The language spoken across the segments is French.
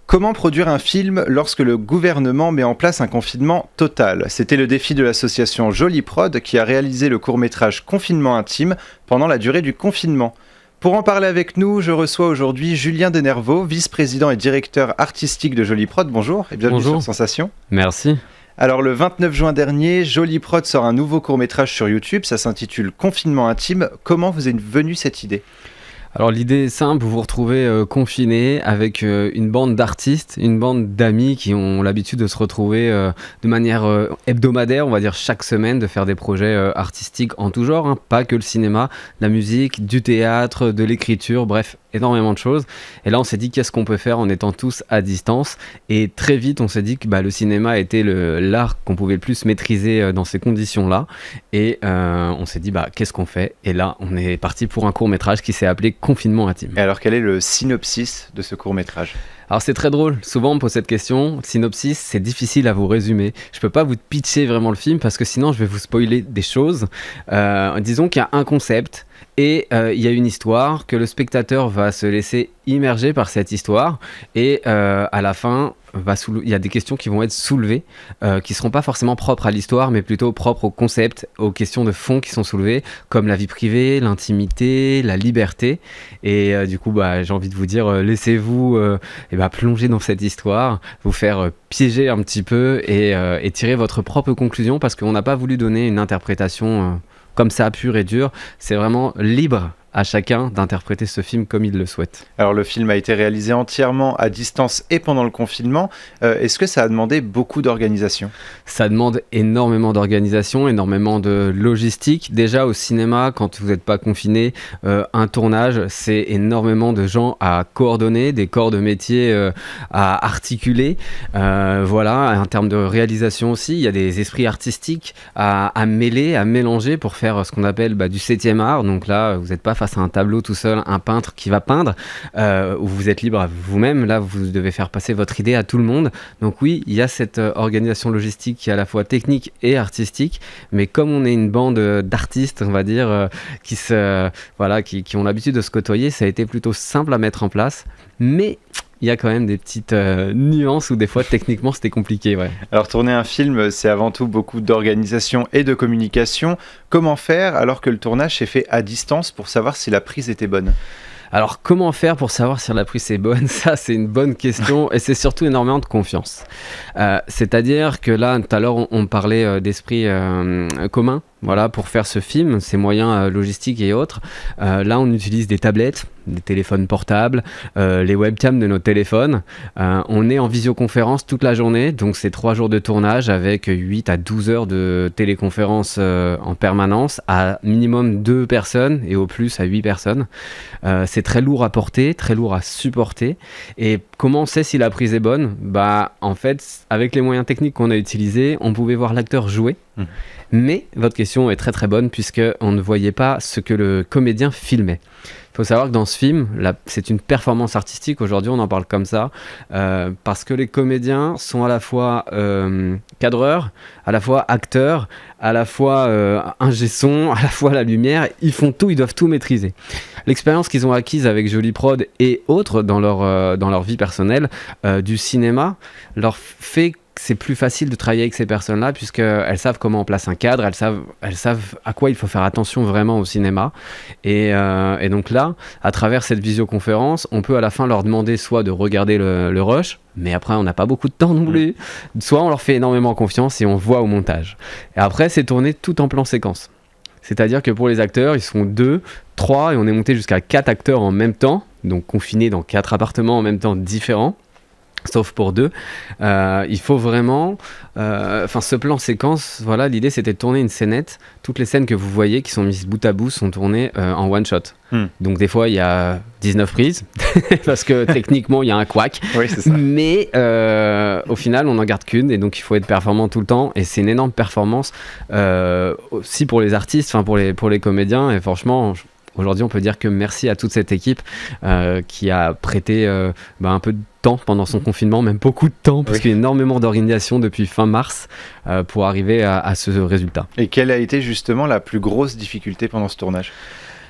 Comment produire un film lorsque le gouvernement met en place un confinement total ? C'était le défi de l'association Jolie Prod qui a réalisé le court-métrage Confinement intime pendant la durée du confinement. Pour en parler avec nous, je reçois aujourd'hui Julien Denervaux, vice-président et directeur artistique de Jolie Prod. Bonjour et bienvenue sur Sensation. Merci. Alors le 29 juin dernier, Jolie Prod sort un nouveau court-métrage sur YouTube, ça s'intitule Confinement intime. Comment vous est venue cette idée ? Alors l'idée est simple, vous vous retrouvez confiné avec une bande d'artistes, une bande d'amis qui ont l'habitude de se retrouver de manière hebdomadaire, on va dire chaque semaine, de faire des projets artistiques en tout genre, hein, pas que le cinéma, la musique, du théâtre, de l'écriture, bref, énormément de choses. Et là on s'est dit qu'est-ce qu'on peut faire en étant tous à distance, et très vite on s'est dit que le cinéma était l'art qu'on pouvait le plus maîtriser dans ces conditions-là, et on s'est dit qu'est-ce qu'on fait ? Et là on est parti pour un court-métrage qui s'est appelé Confinement intime. Et alors quel est le synopsis de ce court-métrage ? Alors c'est très drôle, souvent on me pose cette question, synopsis, c'est difficile à vous résumer. Je peux pas vous pitcher vraiment le film parce que sinon je vais vous spoiler des choses. Disons qu'il y a un concept et il y a une histoire, que le spectateur va se laisser immerger par cette histoire, et à la fin, il y a des questions qui vont être soulevées, qui ne seront pas forcément propres à l'histoire, mais plutôt propres au concept, aux questions de fond qui sont soulevées, comme la vie privée, l'intimité, la liberté. Et du coup, j'ai envie de vous dire, laissez-vous plonger dans cette histoire, vous faire piéger un petit peu et tirer votre propre conclusion, parce qu'on n'a pas voulu donner une interprétation comme ça, pure et dure. C'est vraiment libre à chacun d'interpréter ce film comme il le souhaite. Alors le film a été réalisé entièrement à distance et pendant le confinement. Est-ce que ça a demandé beaucoup d'organisation ? Ça demande énormément d'organisation, énormément de logistique. Déjà au cinéma, quand vous n'êtes pas confiné, un tournage, c'est énormément de gens à coordonner, des corps de métier à articuler. En termes de réalisation aussi, il y a des esprits artistiques à mêler, à mélanger pour faire ce qu'on appelle du 7e art. Donc là, vous n'êtes pas face à un tableau tout seul, un peintre qui va peindre, où vous êtes libre à vous-même. Là, vous devez faire passer votre idée à tout le monde. Donc oui, il y a cette organisation logistique qui est à la fois technique et artistique, mais comme on est une bande d'artistes, on va dire, qui ont l'habitude de se côtoyer, ça a été plutôt simple à mettre en place, mais il y a quand même des petites nuances où des fois techniquement c'était compliqué. Ouais. Alors tourner un film, c'est avant tout beaucoup d'organisation et de communication. Comment faire alors que le tournage s'est fait à distance pour savoir si la prise était bonne ? Alors comment faire pour savoir si la prise est bonne ? Ça c'est une bonne question, et c'est surtout énormément de confiance. C'est-à-dire que là tout à l'heure on parlait d'esprit commun, voilà, pour faire ce film, ces moyens logistiques et autres. Là on utilise des tablettes, des téléphones portables, les webcams de nos téléphones. On est en visioconférence toute la journée, donc c'est 3 jours de tournage avec 8 à 12 heures de téléconférence en permanence, à minimum 2 personnes et au plus à 8 personnes. C'est très lourd à porter, très lourd à supporter. Et comment on sait si la prise est bonne ? En fait, avec les moyens techniques qu'on a utilisés, on pouvait voir l'acteur jouer. Mais votre question est très très bonne, puisqu'on ne voyait pas ce que le comédien filmait. Il faut savoir que dans ce film, c'est une performance artistique, aujourd'hui on en parle comme ça, parce que les comédiens sont à la fois cadreurs, à la fois acteurs, à la fois ingé son, à la fois la lumière, ils font tout, ils doivent tout maîtriser. L'expérience qu'ils ont acquise avec Jolie Prod et autres dans leur vie personnelle du cinéma leur fait c'est plus facile de travailler avec ces personnes-là, puisqu'elles savent comment on place un cadre, elles savent à quoi il faut faire attention vraiment au cinéma. Et donc là, à travers cette visioconférence, on peut à la fin leur demander soit de regarder le rush, mais après on n'a pas beaucoup de temps non plus, soit on leur fait énormément confiance et on voit au montage. Et après, c'est tourné tout en plan séquence. C'est-à-dire que pour les acteurs, ils sont 2, 3, et on est monté jusqu'à 4 acteurs en même temps, donc confinés dans 4 appartements en même temps différents. Sauf pour 2, il faut vraiment, ce plan séquence, voilà, l'idée c'était de tourner une scénette. Toutes les scènes que vous voyez qui sont mises bout à bout sont tournées en one shot. Donc des fois il y a 19 prises parce que techniquement il y a un couac. Oui, c'est ça. Mais au final on n'en garde qu'une, et donc il faut être performant tout le temps, et c'est une énorme performance aussi pour les artistes, pour les comédiens, et franchement aujourd'hui on peut dire que merci à toute cette équipe qui a prêté un peu de temps pendant son confinement, même beaucoup de temps, parce qu'il y a énormément d'organisation depuis fin mars pour arriver à ce résultat. Et quelle a été justement la plus grosse difficulté pendant ce tournage ?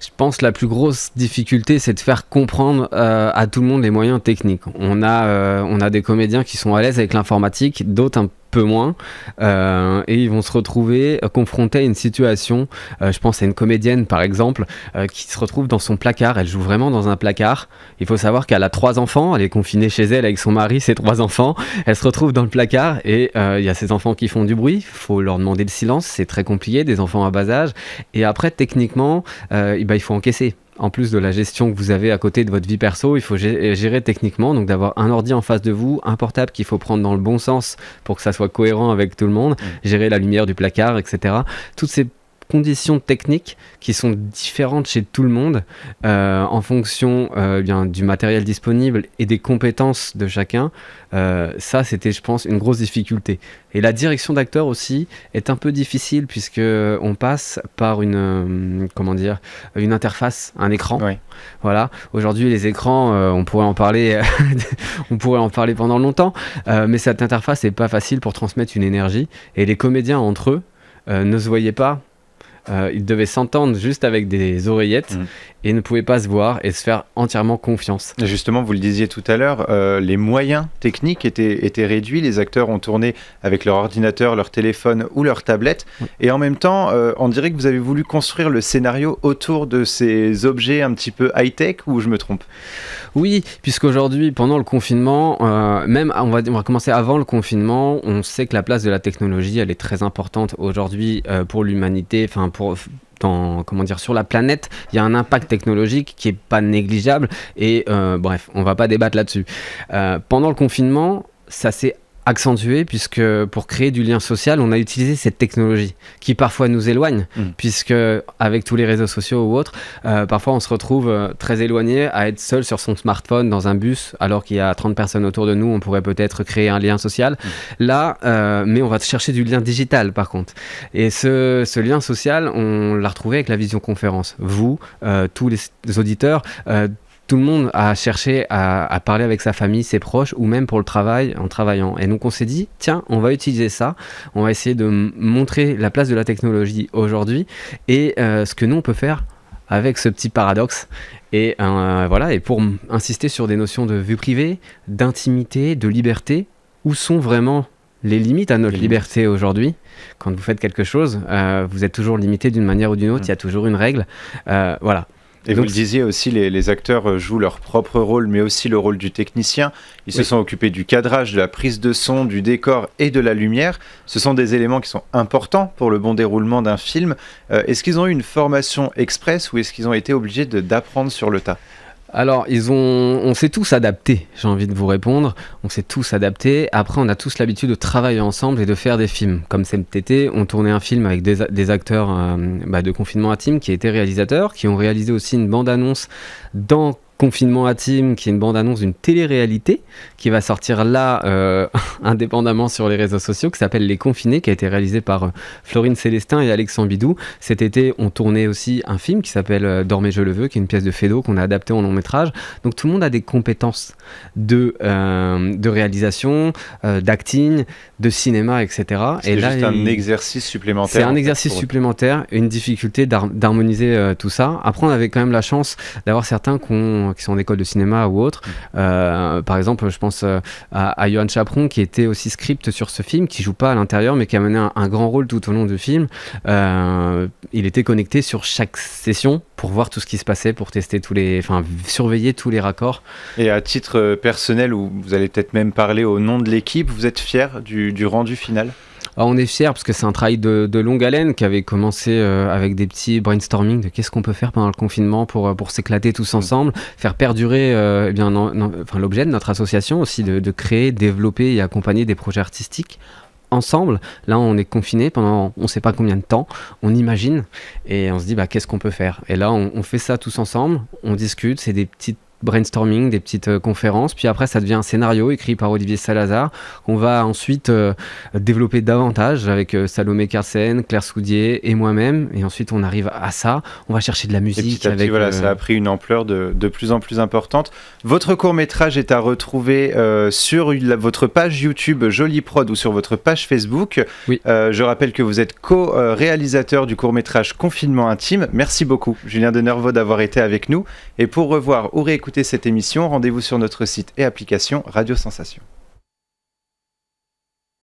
Je pense que la plus grosse difficulté, c'est de faire comprendre à tout le monde les moyens techniques. On a des comédiens qui sont à l'aise avec l'informatique, d'autres un peu moins, et ils vont se retrouver confrontés à une situation. Je pense à une comédienne, par exemple, qui se retrouve dans son placard. Elle joue vraiment dans un placard. Il faut savoir qu'elle a 3 enfants. Elle est confinée chez elle avec son mari, ses 3 enfants. Elle se retrouve dans le placard et il y a ses enfants qui font du bruit. Il faut leur demander le silence. C'est très compliqué, des enfants à bas âge. Et après, techniquement, il faut encaisser. En plus de la gestion que vous avez à côté de votre vie perso, il faut gérer techniquement, donc d'avoir un ordi en face de vous, un portable qu'il faut prendre dans le bon sens pour que ça soit cohérent avec tout le monde, gérer la lumière du placard, etc. Toutes ces conditions techniques qui sont différentes chez tout le monde en fonction du matériel disponible et des compétences de chacun. Ça, c'était, je pense, une grosse difficulté. Et la direction d'acteur aussi est un peu difficile puisque on passe par une interface, un écran. Oui. Voilà. Aujourd'hui, les écrans, on pourrait en parler, on pourrait en parler pendant longtemps, mais cette interface n'est pas facile pour transmettre une énergie. Et les comédiens entre eux ne se voyaient pas. Ils devaient s'entendre juste avec des oreillettes et ne pouvaient pas se voir et se faire entièrement confiance. Et justement, vous le disiez tout à l'heure, les moyens techniques étaient réduits. Les acteurs ont tourné avec leur ordinateur, leur téléphone ou leur tablette. Et en même temps, on dirait que vous avez voulu construire le scénario autour de ces objets un petit peu high-tech, ou je me trompe ? Oui, puisqu'aujourd'hui, pendant le confinement, même on va commencer avant le confinement, on sait que la place de la technologie, elle est très importante aujourd'hui pour l'humanité, sur la planète, il y a un impact technologique qui est pas négligeable et bref, on va pas débattre là-dessus. Pendant le confinement, ça s'est accentué puisque pour créer du lien social, on a utilisé cette technologie qui parfois nous éloigne puisque avec tous les réseaux sociaux ou autres, parfois on se retrouve très éloigné à être seul sur son smartphone dans un bus alors qu'il y a 30 personnes autour de nous, on pourrait peut-être créer un lien social. Là, mais on va chercher du lien digital par contre. Et ce lien social, on l'a retrouvé avec la visioconférence. Vous, tous les auditeurs, tout le monde a cherché à parler avec sa famille, ses proches, ou même pour le travail, en travaillant. Et donc on s'est dit, tiens, on va utiliser ça, on va essayer de montrer la place de la technologie aujourd'hui et ce que nous on peut faire avec ce petit paradoxe. Et et pour insister sur des notions de vie privée, d'intimité, de liberté, où sont vraiment les limites à notre liberté aujourd'hui. Quand vous faites quelque chose, vous êtes toujours limité d'une manière ou d'une autre, il y a toujours une règle. Voilà. Et donc, vous le disiez aussi, les acteurs jouent leur propre rôle, mais aussi le rôle du technicien. Ils se sont occupés du cadrage, de la prise de son, du décor et de la lumière. Ce sont des éléments qui sont importants pour le bon déroulement d'un film. Est-ce qu'ils ont eu une formation express ou est-ce qu'ils ont été obligés d'apprendre sur le tas ? Alors, on s'est tous adaptés, j'ai envie de vous répondre. On s'est tous adaptés. Après, on a tous l'habitude de travailler ensemble et de faire des films. Comme cet été, on tournait un film avec des acteurs de Confinement Intime qui étaient réalisateurs, qui ont réalisé aussi une bande-annonce dans Confinement Intime, qui est une bande-annonce d'une télé-réalité qui va sortir là, indépendamment sur les réseaux sociaux, qui s'appelle Les Confinés, qui a été réalisé par Florine Célestin et Alexandre Bidou. Cet été, on tournait aussi un film qui s'appelle Dormez je le veux, qui est une pièce de Feydeau qu'on a adaptée en long métrage. Donc tout le monde a des compétences de réalisation, d'acting, de cinéma, etc. C'est juste un exercice supplémentaire. C'est un exercice supplémentaire, une difficulté d'harmoniser tout ça. Après, on avait quand même la chance d'avoir certains qui sont en école de cinéma ou autre. Par exemple, je pense à Johan Chaperon qui était aussi script sur ce film, qui joue pas à l'intérieur mais qui a mené un grand rôle tout au long du film. Il était connecté sur chaque session pour voir tout ce qui se passait, pour tester surveiller tous les raccords. Et à titre personnel, où vous allez peut-être même parler au nom de l'équipe, vous êtes fier du rendu final ? On est fiers parce que c'est un travail de longue haleine qui avait commencé avec des petits brainstorming de qu'est-ce qu'on peut faire pendant le confinement pour s'éclater tous ensemble, faire perdurer l'objet de notre association aussi, de créer, développer et accompagner des projets artistiques ensemble. Là, on est confinés pendant on ne sait pas combien de temps, on imagine et on se dit qu'est-ce qu'on peut faire. Et là, on fait ça tous ensemble, on discute, c'est des petites brainstorming, des petites conférences. Puis après, ça devient un scénario écrit par Olivier Salazar qu'on va ensuite développer davantage avec Salomé Carsen, Claire Soudier et moi-même. Et ensuite, on arrive à ça. On va chercher de la musique. Et petit à petit, avec, voilà, ça a pris une ampleur de plus en plus importante. Votre court-métrage est à retrouver sur votre page YouTube Jolie Prod ou sur votre page Facebook. Oui. Je rappelle que vous êtes co-réalisateur du court-métrage Confinement Intime. Merci beaucoup, Julien Denervaux, d'avoir été avec nous. Et pour revoir ou réécouter cette émission, rendez-vous sur notre site et application Radio Sensation.